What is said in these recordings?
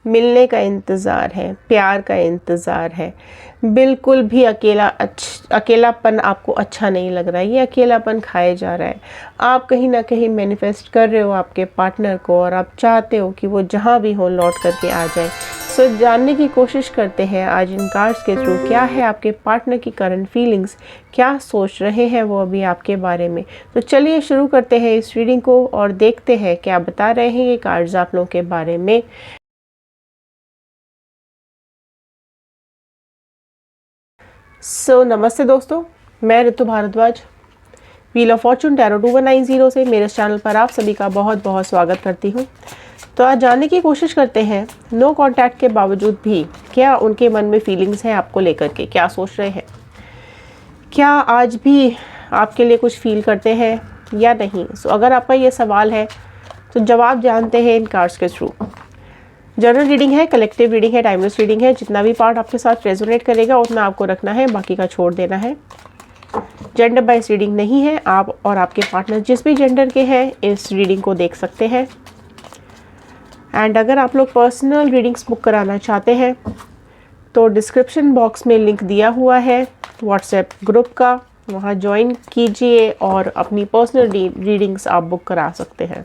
मिलने का इंतज़ार है, प्यार का इंतज़ार है। बिल्कुल भी अकेलापन आपको अच्छा नहीं लग रहा है, ये अकेलापन खाया जा रहा है। आप कहीं ना कहीं मैनिफेस्ट कर रहे हो आपके पार्टनर को और आप चाहते हो कि वो जहाँ भी हो लौट करके आ जाए। सो जानने की कोशिश करते हैं आज इन कार्ड्स के थ्रू क्या है आपके पार्टनर की करंट फीलिंग्स, क्या सोच रहे हैं वो अभी आपके बारे में। तो चलिए शुरू करते हैं इस रीडिंग को और देखते हैं क्या बता रहे हैं ये कार्ड्स आप लोगों के बारे में। नमस्ते दोस्तों, मैं Ritu Bhardwaj wheel of fortune tarot 2190 से मेरे चैनल पर आप सभी का बहुत बहुत स्वागत करती हूँ। तो आज जानने की कोशिश करते हैं नो कांटेक्ट के बावजूद भी क्या उनके मन में फीलिंग्स हैं आपको लेकर के, क्या सोच रहे हैं, क्या आज भी आपके लिए कुछ फील करते हैं या नहीं। अगर आपका ये सवाल है तो जवाब जानते हैं इन कार्ड्स के थ्रू। जनरल रीडिंग है, कलेक्टिव रीडिंग है, टाइमलेस रीडिंग है। जितना भी पार्ट आपके साथ रेजोनेट करेगा उतना आपको रखना है, बाकी का छोड़ देना है। जेंडर बाइस रीडिंग नहीं है, आप और आपके पार्टनर जिस भी जेंडर के हैं इस रीडिंग को देख सकते हैं। एंड अगर आप लोग पर्सनल रीडिंग्स बुक कराना चाहते हैं तो डिस्क्रिप्शन बॉक्स में लिंक दिया हुआ है व्हाट्सएप ग्रुप का, वहाँ ज्वाइन कीजिए और अपनी पर्सनल रीडिंग्स आप बुक करा सकते हैं।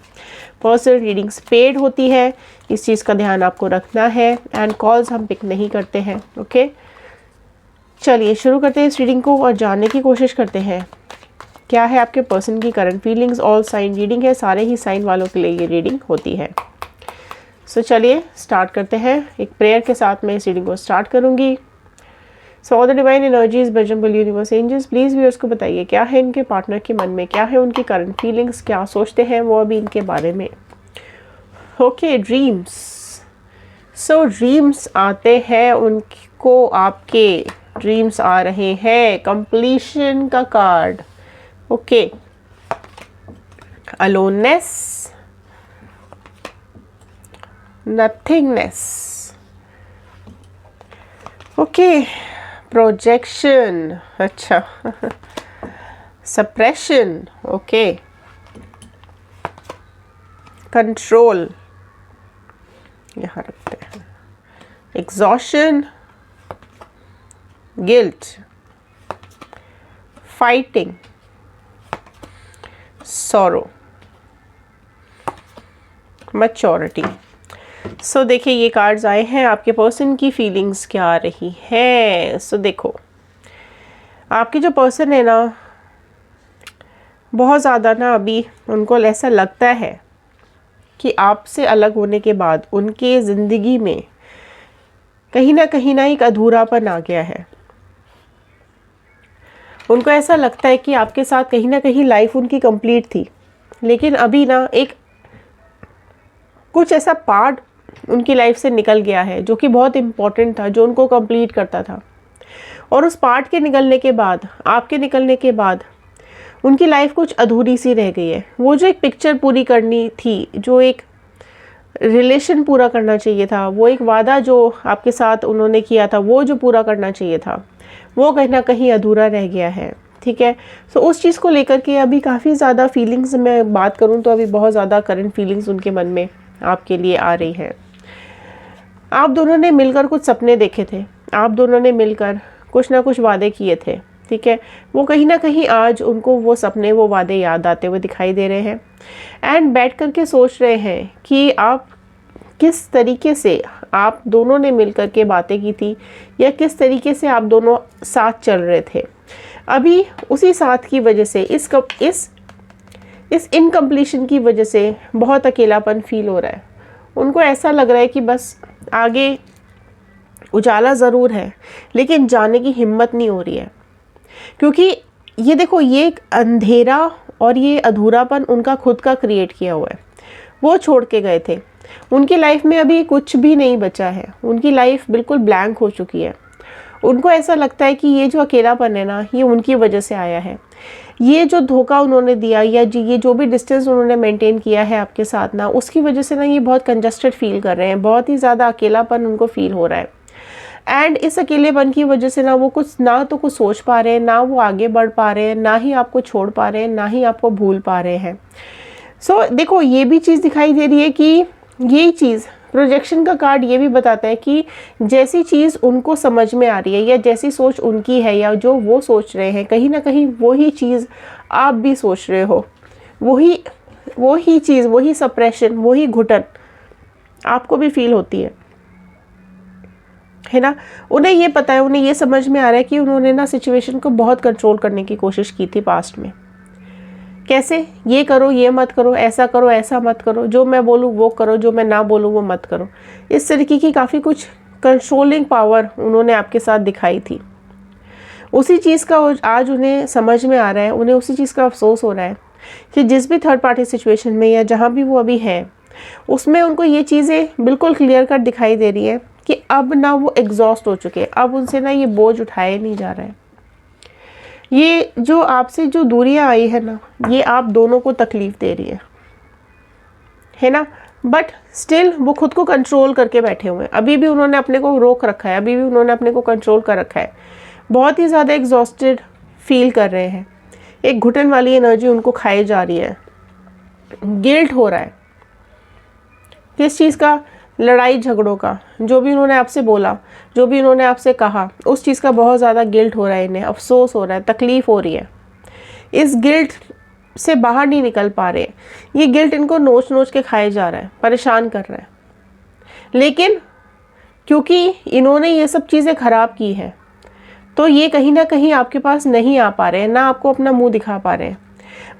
पर्सनल रीडिंग्स पेड होती है, इस चीज़ का ध्यान आपको रखना है। एंड कॉल्स हम पिक नहीं करते हैं, ओके। चलिए शुरू करते हैं इस रीडिंग को और जानने की कोशिश करते हैं क्या है आपके पर्सन की current feelings. All sign reading है, सारे ही साइन वालों के लिए ये रीडिंग होती है। चलिए स्टार्ट करते हैं। एक प्रेयर के साथ मैं इस रीडिंग को स्टार्ट करूँगी। All the divine energies, Bajrang universe, angels, please viewers को बताइए क्या है इनके पार्टनर के मन में, क्या है उनकी करंट फीलिंग्स, क्या सोचते हैं वो अभी इनके बारे में। Okay, dreams. ड्रीम्स आते हैं उनको, आपके ड्रीम्स आ रहे हैं। कंप्लीशन का card, okay. Aloneness, nothingness, okay. Projection, अच्छा। Suppression, okay. कंट्रोल, यहाँ रखते हैं। Exhaustion, guilt, fighting, sorrow, maturity. देखिए ये कार्ड्स आए हैं, आपके पर्सन की फीलिंग्स क्या आ रही है। देखो आपकी जो पर्सन है ना, बहुत ज़्यादा ना अभी उनको ऐसा लगता है कि आपसे अलग होने के बाद उनके ज़िंदगी में कहीं ना एक अधूरापन आ गया है। उनको ऐसा लगता है कि आपके साथ कहीं ना कहीं लाइफ उनकी कंप्लीट थी, लेकिन अभी ना एक कुछ ऐसा पार्ट उनकी लाइफ से निकल गया है जो कि बहुत इम्पोर्टेंट था, जो उनको कंप्लीट करता था। और उस पार्ट के निकलने के बाद, आपके निकलने के बाद उनकी लाइफ कुछ अधूरी सी रह गई है। वो जो एक पिक्चर पूरी करनी थी, जो एक रिलेशन पूरा करना चाहिए था, वो एक वादा जो आपके साथ उन्होंने किया था, वो जो पूरा करना चाहिए था, वो कहीं ना कहीं अधूरा रह गया है। ठीक है, उस चीज़ को लेकर के अभी काफ़ी ज़्यादा फीलिंग्स, मैं बात करूँ तो अभी बहुत ज़्यादा करंट फीलिंग्स उनके मन में आपके लिए आ रही है। आप दोनों ने मिलकर कुछ सपने देखे थे, आप दोनों ने मिलकर कुछ ना कुछ वादे किए थे। ठीक है, वो कहीं ना कहीं आज उनको वो सपने, वो वादे याद आते हुए दिखाई दे रहे हैं। एंड बैठ कर के सोच रहे हैं कि आप किस तरीके से आप दोनों ने मिलकर के बातें की थी, या किस तरीके से आप दोनों साथ चल रहे थे। अभी उसी साथ की वजह से इस इनकम्प्लीशन की वजह से बहुत अकेलापन फील हो रहा है। उनको ऐसा लग रहा है कि बस आगे उजाला ज़रूर है लेकिन जाने की हिम्मत नहीं हो रही है, क्योंकि ये देखो, ये एक अंधेरा और ये अधूरापन उनका खुद का क्रिएट किया हुआ है। वो छोड़ के गए थे, उनकी लाइफ में अभी कुछ भी नहीं बचा है, उनकी लाइफ बिल्कुल ब्लैंक हो चुकी है। उनको ऐसा लगता है कि ये जो अकेलापन है ना, ये उनकी वजह से आया है। ये जो धोखा उन्होंने दिया, या ये जो भी डिस्टेंस उन्होंने मेंटेन किया है आपके साथ ना, उसकी वजह से ना ये बहुत कंजस्टेड फील कर रहे हैं, बहुत ही ज़्यादा अकेलापन उनको फील हो रहा है। एंड इस अकेलेपन की वजह से ना वो कुछ सोच पा रहे हैं, ना वो आगे बढ़ पा रहे हैं, ना ही आपको छोड़ पा रहे हैं, ना ही आपको भूल पा रहे हैं। देखो ये भी चीज़ दिखाई दे रही है कि यही चीज़ प्रोजेक्शन का कार्ड ये भी बताता है कि जैसी चीज़ उनको समझ में आ रही है या जैसी सोच उनकी है या जो वो सोच रहे हैं, कहीं ना कहीं वही चीज़ आप भी सोच रहे हो, वही चीज़, वही सप्रेशन, वही घुटन आपको भी फील होती है ना। उन्हें ये पता है, उन्हें ये समझ में आ रहा है कि उन्होंने ना सिचुएशन को बहुत कंट्रोल करने की कोशिश की थी पास्ट में। कैसे? ये करो, ये मत करो, ऐसा करो, ऐसा मत करो, जो मैं बोलूँ वो करो, जो मैं ना बोलूँ वो मत करो। इस तरीके की काफ़ी कुछ कंट्रोलिंग पावर उन्होंने आपके साथ दिखाई थी। उसी चीज़ का आज उन्हें समझ में आ रहा है, उन्हें उसी चीज़ का अफसोस हो रहा है कि जिस भी थर्ड पार्टी सिचुएशन में या जहाँ भी वो अभी है, उसमें उनको ये चीज़ें बिल्कुल क्लियर कट दिखाई दे रही है कि अब ना वो एग्जॉस्ट हो चुके हैं, अब उनसे ना ये बोझ उठाया नहीं जा रहा है। ये जो आपसे जो दूरियां आई है ना, ये आप दोनों को तकलीफ दे रही है ना। बट स्टिल वो खुद को कंट्रोल करके बैठे हुए हैं, अभी भी उन्होंने अपने को रोक रखा है, अभी भी उन्होंने अपने को कंट्रोल कर रखा है। बहुत ही ज़्यादा एग्जॉस्टेड फील कर रहे हैं, एक घुटन वाली एनर्जी उनको खाई जा रही है, गिल्ट हो रहा है किस चीज़ का, लड़ाई झगड़ों का, जो भी उन्होंने आपसे बोला, जो भी उन्होंने आपसे कहा, उस चीज़ का बहुत ज़्यादा गिल्ट हो रहा है, इन्हें अफसोस हो रहा है, तकलीफ़ हो रही है। इस गिल्ट से बाहर नहीं निकल पा रहे, ये गिल्ट इनको नोच नोच के खाए जा रहा है, परेशान कर रहा है। लेकिन क्योंकि इन्होंने ये सब चीज़ें ख़राब की हैं, तो ये कहीं ना कहीं आपके पास नहीं आ पा रहे हैं, ना आपको अपना मुंह दिखा पा रहे हैं।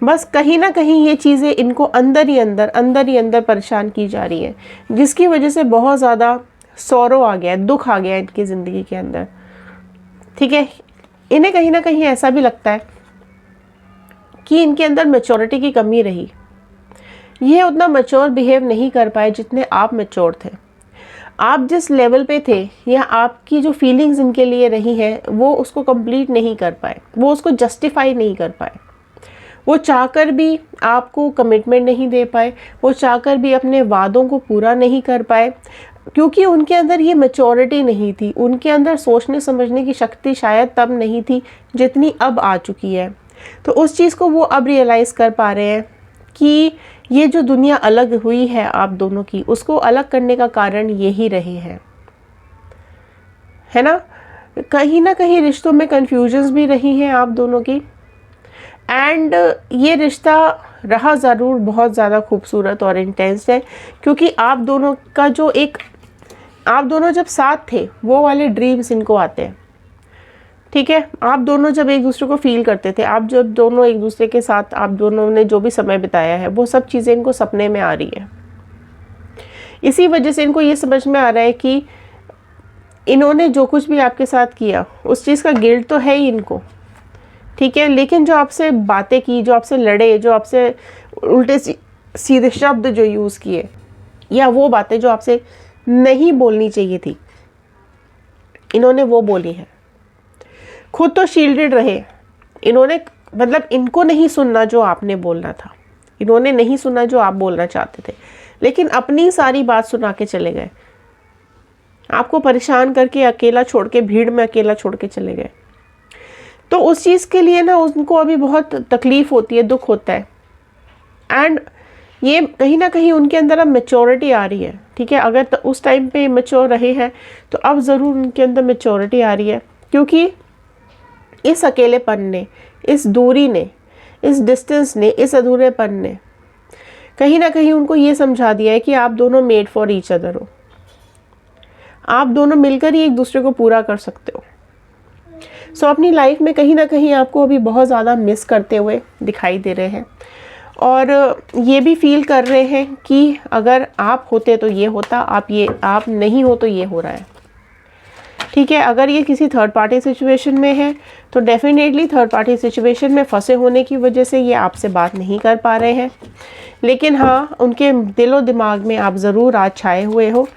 बस कहीं ना कहीं ये चीज़ें इनको अंदर ही अंदर परेशान की जा रही है, जिसकी वजह से बहुत ज़्यादा सौरो आ गया है, दुख आ गया है इनकी ज़िंदगी के अंदर। ठीक है, इन्हें कहीं ना कहीं ऐसा भी लगता है कि इनके अंदर मैच्योरिटी की कमी रही, ये उतना मैच्योर बिहेव नहीं कर पाए जितने आप मैच्योर थे। आप जिस लेवल पे थे या आपकी जो फीलिंग्स इनके लिए रही हैं, वो उसको कंप्लीट नहीं कर पाए, वो उसको जस्टिफाई नहीं कर पाए। वो चाहकर भी आपको कमिटमेंट नहीं दे पाए, वो चाहकर भी अपने वादों को पूरा नहीं कर पाए, क्योंकि उनके अंदर ये मैच्योरिटी नहीं थी, उनके अंदर सोचने समझने की शक्ति शायद तब नहीं थी जितनी अब आ चुकी है। तो उस चीज़ को वो अब रियलाइज़ कर पा रहे हैं कि ये जो दुनिया अलग हुई है आप दोनों की, उसको अलग करने का कारण यही रहे हैं, है ना कहीं रिश्तों में कन्फ्यूजन्स भी रही हैं आप दोनों की। एंड ये रिश्ता रहा ज़रूर बहुत ज़्यादा खूबसूरत और इंटेंस है, क्योंकि आप दोनों का जो आप दोनों जब साथ थे वो वाले ड्रीम्स इनको आते हैं। ठीक है, आप दोनों जब एक दूसरे को फील करते थे, आप जब दोनों एक दूसरे के साथ आप दोनों ने जो भी समय बिताया है, वो सब चीज़ें इनको सपने में आ रही है। इसी वजह से इनको ये समझ में आ रहा है कि इन्होंने जो कुछ भी आपके साथ किया उस चीज़ का गिल्ट तो है ही इनको। ठीक है, लेकिन जो आपसे बातें की, जो आपसे लड़े, जो आपसे उल्टे सीधे शब्द जो यूज़ किए, या वो बातें जो आपसे नहीं बोलनी चाहिए थी, इन्होंने वो बोली है। खुद तो शील्डेड रहे इन्होंने, मतलब इनको नहीं सुनना जो आपने बोलना था, इन्होंने नहीं सुना जो आप बोलना चाहते थे, लेकिन अपनी सारी बात सुना के चले गए, आपको परेशान करके अकेला छोड़ के, भीड़ में अकेला छोड़ के चले गए। तो उस चीज़ के लिए ना उनको अभी बहुत तकलीफ़ होती है, दुख होता है। एंड ये कहीं ना कहीं उनके अंदर अब मैच्योरिटी आ रही है। ठीक है, अगर उस टाइम पे मैच्योर रहे हैं तो अब ज़रूर उनके अंदर मैच्योरिटी आ रही है, क्योंकि इस अकेलेपन ने, इस दूरी ने, इस डिस्टेंस ने, इस अधूरेपन ने कहीं ना कहीं उनको ये समझा दिया है कि आप दोनों मेड फॉर ईच अदर हो, आप दोनों मिलकर ही एक दूसरे को पूरा कर सकते हो। सो अपनी लाइफ में कहीं ना कहीं आपको अभी बहुत ज़्यादा मिस करते हुए दिखाई दे रहे हैं, और ये भी फील कर रहे हैं कि अगर आप होते तो ये होता, आप नहीं हो तो ये हो रहा है। ठीक है, अगर ये किसी थर्ड पार्टी सिचुएशन में है तो डेफिनेटली थर्ड पार्टी सिचुएशन में फंसे होने की वजह से ये आपसे बात नहीं कर पा रहे हैं, लेकिन हाँ, उनके दिलो दिमाग में आप ज़रूर आज छाए हुए हो।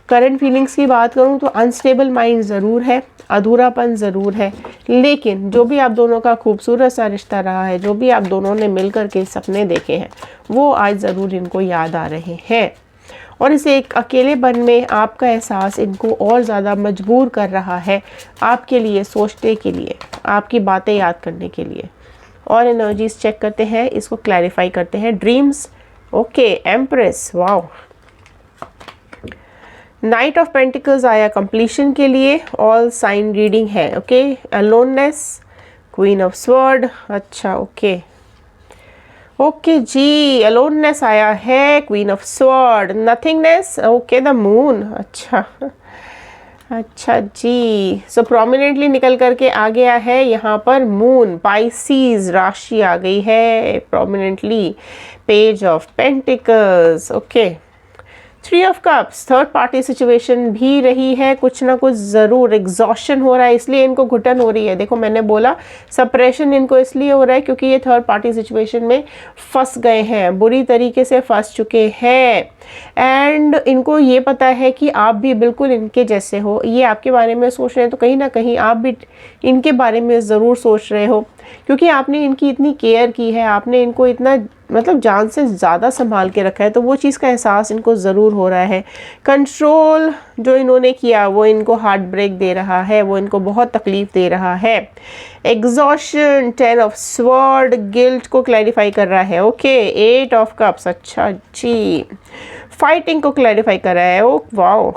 करंट फीलिंग्स की बात करूँ तो अनस्टेबल माइंड ज़रूर है, अधूरापन ज़रूर है, लेकिन जो भी आप दोनों का खूबसूरत सा रिश्ता रहा है, जो भी आप दोनों ने मिलकर के सपने देखे हैं, वो आज ज़रूर इनको याद आ रहे हैं, और इस एक अकेलेपन में आपका एहसास इनको और ज़्यादा मजबूर कर रहा है आपके लिए सोचने के लिए, आपकी बातें याद करने के लिए। और एनर्जीज चेक करते हैं, इसको क्लैरिफाई करते हैं। Dreams, okay, empress, wow, night of pentacles आया कंप्लीशन के लिए, ऑल साइन रीडिंग है, okay. Aloneness, queen of sword, अच्छा ओके ओके जी, अलोननेस आया है, queen of sword, nothingness, okay the moon, अच्छा अच्छा जी। सो प्रोमिनेंटली निकल करके आ गया है यहाँ पर मून, पाइसीज राशि आ गई है prominently, page of pentacles, okay. Three of cups, third party situation भी रही है, कुछ ना कुछ ज़रूर एग्जॉशन हो रहा है, इसलिए इनको घुटन हो रही है। देखो मैंने बोला सप्रेशन इनको इसलिए हो रहा है क्योंकि ये थर्ड पार्टी सिचुएशन में फंस गए हैं, बुरी तरीके से फंस चुके हैं। एंड इनको ये पता है कि आप भी बिल्कुल इनके जैसे हो, ये आपके बारे में सोच रहे हैं, तो कहीं ना कहीं आप भी इनके बारे में ज़रूर सोच रहे हो, क्योंकि आपने इनकी इतनी केयर की है, आपने इनको इतना मतलब जान से ज़्यादा संभाल के रखा है, तो वो चीज़ का एहसास इनको ज़रूर हो रहा है। कंट्रोल जो इन्होंने किया वो इनको हार्ट ब्रेक दे रहा है, वो इनको बहुत तकलीफ़ दे रहा है। एग्जॉशन, 10 ऑफ स्वॉर्ड गिल्ट को क्लैरिफाई कर रहा है, ओके। 8 ऑफ कप्स, अच्छा जी, फाइटिंग को क्लैरिफाई कर रहा है, ओ वाओ।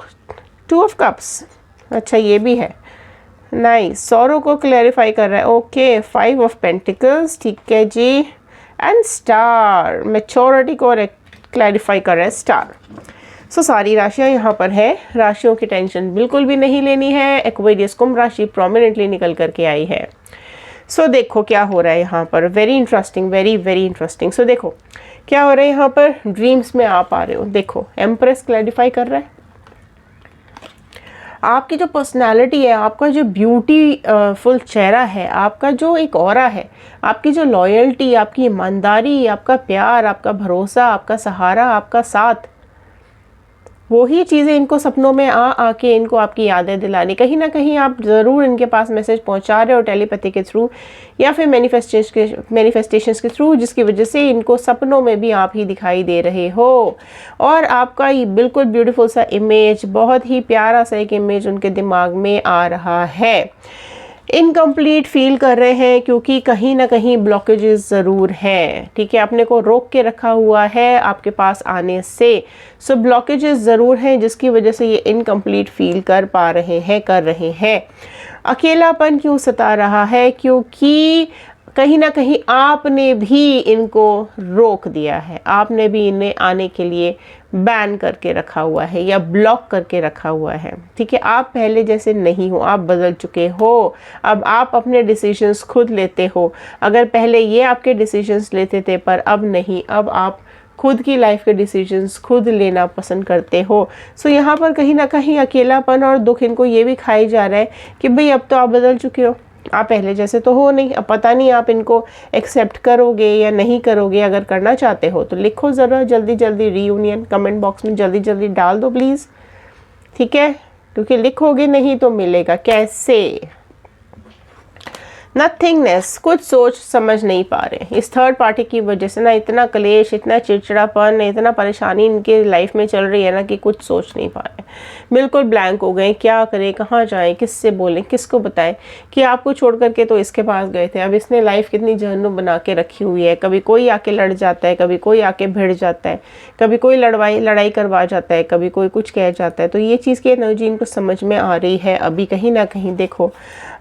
2 ऑफ कप्स, अच्छा ये भी है, नाइस। सॉरो को क्लैरिफाई कर रहा है, ओके। 5 ऑफ पेंटिकल्स, ठीक है जी। एंड स्टार, मैच्योरिटी को क्लैरिफाई कर रहा है, स्टार। सो सारी राशियां यहाँ पर है, राशियों की टेंशन बिल्कुल भी नहीं लेनी है। एक्वेरियस कुंभ राशि प्रोमिनेंटली निकल करके आई है। सो देखो क्या हो रहा है यहाँ पर, very interesting, very very interesting. So देखो क्या हो रहा है यहाँ पर, ड्रीम्स में आप आ रहे हो, देखो एम्प्रेस क्लैरिफाई कर रहा है। आपकी जो पर्सनालिटी है, आपका जो ब्यूटी फुल चेहरा है, आपका जो एक ऑरा है, आपकी जो लॉयल्टी, आपकी ईमानदारी, आपका प्यार, आपका भरोसा, आपका सहारा, आपका साथ, वही चीज़ें इनको सपनों में आके इनको आपकी यादें दिलानी। कहीं ना कहीं आप ज़रूर इनके पास मैसेज पहुंचा रहे हो टेलीपैथी के थ्रू या फिर मैनिफेस्टेशंस के थ्रू, जिसकी वजह से इनको सपनों में भी आप ही दिखाई दे रहे हो। और आपका ये बिल्कुल ब्यूटीफुल सा इमेज, बहुत ही प्यारा सा एक इमेज उनके दिमाग में आ रहा है। इनकम्प्लीट फील कर रहे हैं क्योंकि कहीं ना कहीं ब्लॉकेजेस ज़रूर हैं, ठीक है, अपने को रोक के रखा हुआ है आपके पास आने से। सो ब्लॉकेजेस ज़रूर हैं जिसकी वजह से ये इनकम्प्लीट फील कर रहे हैं। अकेलापन क्यों सता रहा है, क्योंकि कहीं ना कहीं आपने भी इनको रोक दिया है, आपने भी इन्हें आने के लिए बैन करके रखा हुआ है या ब्लॉक करके रखा हुआ है, ठीक है। आप पहले जैसे नहीं हो, आप बदल चुके हो, अब आप अपने डिसीजंस खुद लेते हो। अगर पहले ये आपके डिसीजंस लेते थे पर अब नहीं, अब आप खुद की लाइफ के डिसीजंस खुद लेना पसंद करते हो। सो यहाँ पर कहीं ना कहीं अकेलापन और दुख इनको ये भी खाई जा रहा है कि भाई अब तो आप बदल चुके हो, आप पहले जैसे तो हो नहीं, अब पता नहीं आप इनको एक्सेप्ट करोगे या नहीं करोगे। अगर करना चाहते हो तो लिखो ज़रा जल्दी जल्दी रीयूनियन, कमेंट बॉक्स में जल्दी जल्दी डाल दो प्लीज़, ठीक है, क्योंकि लिखोगे नहीं तो मिलेगा कैसे। नथिंगनेस, कुछ सोच समझ नहीं पा रहे, इस थर्ड पार्टी की वजह से ना इतना क्लेश, इतना चिड़चिड़ापन, इतना परेशानी इनके लाइफ में चल रही है ना कि कुछ सोच नहीं पा रहे, बिल्कुल ब्लैंक हो गए। क्या करें, कहाँ जाएं, किससे बोलें, किसको बताएं कि आपको छोड़ करके तो इसके पास गए थे। अब इसने लाइफ कितनी जहन्नुम बना के रखी हुई है, कभी कोई आके लड़ जाता है, कभी कोई आके भिड़ जाता है, कभी कोई लड़ाई करवा जाता है, कभी कोई कुछ कह जाता है। तो ये चीज़ की एनर्जी इनको समझ में आ रही है अभी कहीं ना कहीं। देखो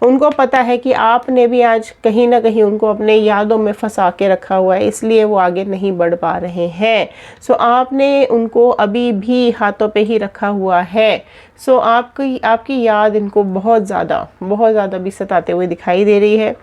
उनको पता है कि आपने भी आज कहीं ना कहीं उनको अपने यादों में फंसा के रखा हुआ है, इसलिए वो आगे नहीं बढ़ पा रहे हैं। सो आपने उनको अभी भी हाथों पे ही रखा हुआ है। सो आपकी याद इनको बहुत ज़्यादा भी सताते हुए दिखाई दे रही है।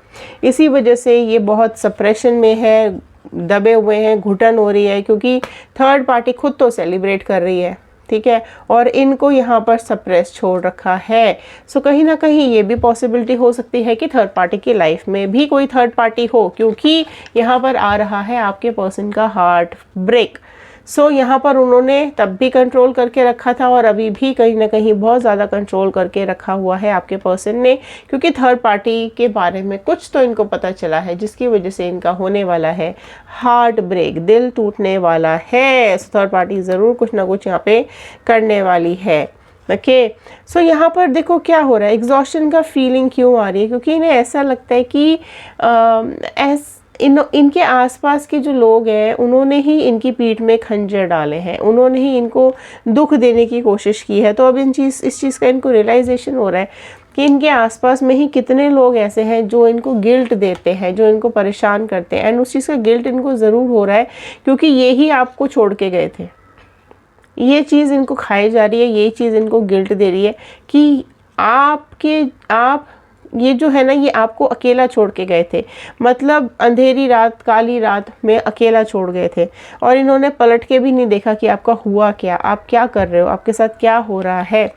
इसी वजह से ये बहुत सप्रेशन में है, दबे हुए हैं, घुटन हो रही है, क्योंकि थर्ड पार्टी खुद तो सेलिब्रेट कर रही है, ठीक है, और इनको यहाँ पर सप्रेस छोड़ रखा है। सो कहीं ना कहीं ये भी पॉसिबिलिटी हो सकती है कि थर्ड पार्टी की लाइफ में भी कोई थर्ड पार्टी हो, क्योंकि यहाँ पर आ रहा है आपके पर्सन का हार्ट ब्रेक। सो यहाँ पर उन्होंने तब भी कंट्रोल करके रखा था और अभी भी कहीं ना कहीं बहुत ज़्यादा कंट्रोल करके रखा हुआ है आपके पर्सन ने, क्योंकि थर्ड पार्टी के बारे में कुछ तो इनको पता चला है जिसकी वजह से इनका होने वाला है हार्ट ब्रेक, दिल टूटने वाला है। थर्ड पार्टी ज़रूर कुछ ना कुछ यहाँ पे करने वाली है, ओके। सो यहाँ पर देखो क्या हो रहा है, एग्जॉशन का फीलिंग क्यों आ रही है, क्योंकि इन्हें ऐसा लगता है कि इनके आसपास के जो लोग हैं उन्होंने ही इनकी पीठ में खंजर डाले हैं, उन्होंने ही इनको दुख देने की कोशिश की है। तो अब इस चीज़ का इनको रियलाइजेशन हो रहा है कि इनके आसपास में ही कितने लोग ऐसे हैं जो इनको गिल्ट देते हैं, जो इनको परेशान करते हैं। एंड उस चीज़ का गिल्ट इनको ज़रूर हो रहा है क्योंकि ये ही आपको छोड़ के गए थे। ये चीज़ इनको खाई जा रही है, ये चीज़ इनको गिल्ट दे रही है कि आप ये जो है ना, ये आपको अकेला छोड़ के गए थे। मतलब अंधेरी रात, काली रात में अकेला छोड़ गए थे और इन्होंने पलट के भी नहीं देखा कि आपका हुआ क्या, आप क्या कर रहे हो, आपके साथ क्या हो रहा है।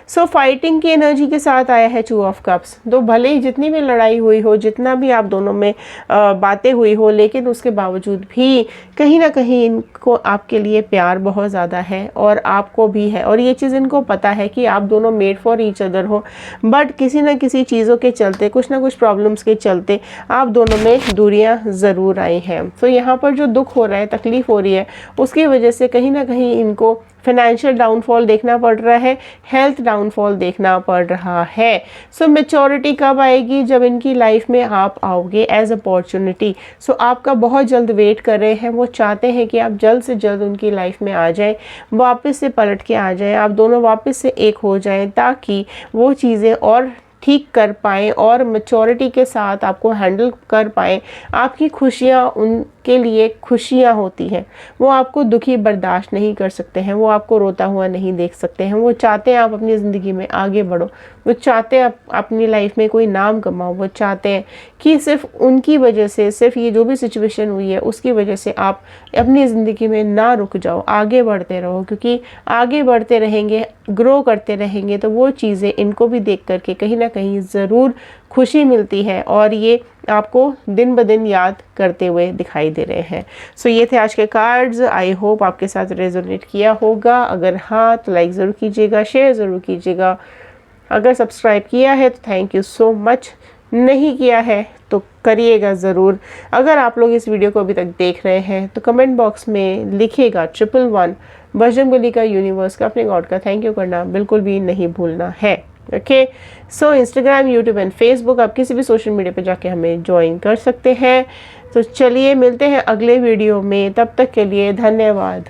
सो फाइटिंग की एनर्जी के साथ आया है 2 ऑफ कप्स। तो भले ही जितनी भी लड़ाई हुई हो, जितना भी आप दोनों में बातें हुई हो, लेकिन उसके बावजूद भी कहीं ना कहीं इनको आपके लिए प्यार बहुत ज़्यादा है और आपको भी है। और ये चीज़ इनको पता है कि आप दोनों मेड फॉर ईच अदर हो, बट किसी न किसी चीज़ों के चलते, कुछ ना कुछ प्रॉब्लम्स के चलते आप दोनों में दूरियां ज़रूर आई हैं। तो यहाँ पर जो दुख हो रहा है, तकलीफ़ हो रही है, उसकी वजह से कहीं ना कहीं इनको फाइनेंशियल डाउनफॉल देखना पड़ रहा है, हेल्थ डाउनफॉल देखना पड़ रहा है। सो मैच्योरिटी कब आएगी? जब इनकी लाइफ में आप आओगे एज अपॉर्चुनिटी। सो आपका बहुत जल्द वेट कर रहे हैं, वो चाहते हैं कि आप जल्द से जल्द उनकी लाइफ में आ जाएं, वापस से पलट के आ जाएं, आप दोनों वापस से एक हो जाएं, ताकि वो चीज़ें और ठीक कर पाएँ और मैच्योरिटी के साथ आपको हैंडल कर पाएँ। आपकी खुशियाँ उनके लिए खुशियाँ होती हैं, वो आपको दुखी बर्दाश्त नहीं कर सकते हैं, वो आपको रोता हुआ नहीं देख सकते हैं। वो चाहते हैं आप अपनी ज़िंदगी में आगे बढ़ो, वो चाहते हैं आप अपनी लाइफ में कोई नाम कमाओ, वो चाहते हैं कि सिर्फ उनकी वजह से, सिर्फ ये जो भी सिचुएशन हुई है उसकी वजह से आप अपनी ज़िंदगी में ना रुक जाओ, आगे बढ़ते रहो। क्योंकि आगे बढ़ते रहेंगे, ग्रो करते रहेंगे, तो वो चीज़ें इनको भी देख करके कहीं ना कहीं ज़रूर खुशी मिलती है और ये आपको दिन ब दिन याद करते हुए दिखाई दे रहे हैं। सो ये थे आज के कार्ड्स। आई होप आपके साथ रेजोनेट किया होगा। अगर हाँ तो लाइक ज़रूर कीजिएगा, शेयर ज़रूर कीजिएगा। अगर सब्सक्राइब किया है तो थैंक यू सो मच, नहीं किया है तो करिएगा ज़रूर। अगर आप लोग इस वीडियो को अभी तक देख रहे हैं तो कमेंट बॉक्स में लिखिएगा 111 बजरंगबली का, यूनिवर्स का, अपने गॉड का थैंक यू करना बिल्कुल भी नहीं भूलना है। Okay, so Instagram, YouTube and Facebook, आप किसी भी सोशल मीडिया पे जाके हमें ज्वाइन कर सकते हैं। तो चलिए मिलते हैं अगले वीडियो में, तब तक के लिए धन्यवाद।